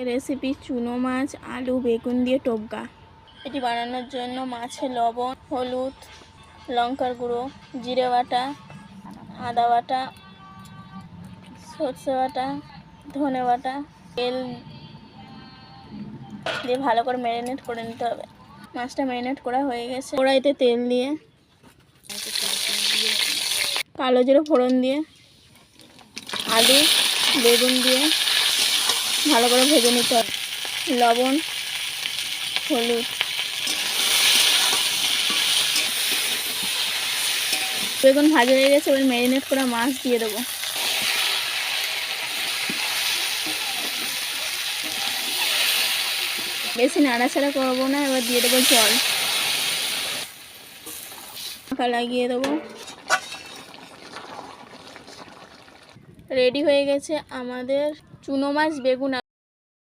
Recipe চুনো মাছ আলু বেগুন দিয়ে টোপকা। এটি বানানোর জন্য মাছে লবণ, হলুদ, লঙ্কার গুঁড়ো, জিরে বাটা, আদা বাটা, সর্ষে বাটা, ধনে বাটা, তেল দিয়ে ভালো করে ম্যারিনেট করে নিতে হবে। মাছটা ম্যারিনেট করা হয়ে গেছে। কড়াইতে তেল দিয়ে কালো জিরে ফোড়ন দিয়ে আলু বেগুন দিয়ে ভালো করে ভেজে নিতে হবে। লবণ, হলুদ, বেগুন ভাজা হয়ে গেছে। এবার ম্যারিনেট করা মাছ দিয়ে দেবো। বেশি নাড়াচাড়া করবো না। এবার দিয়ে দেবো জল, ঢাকা লাগিয়ে দেবো। রেডি হয়ে গেছে আমাদের চুনো মাছ বেগুন।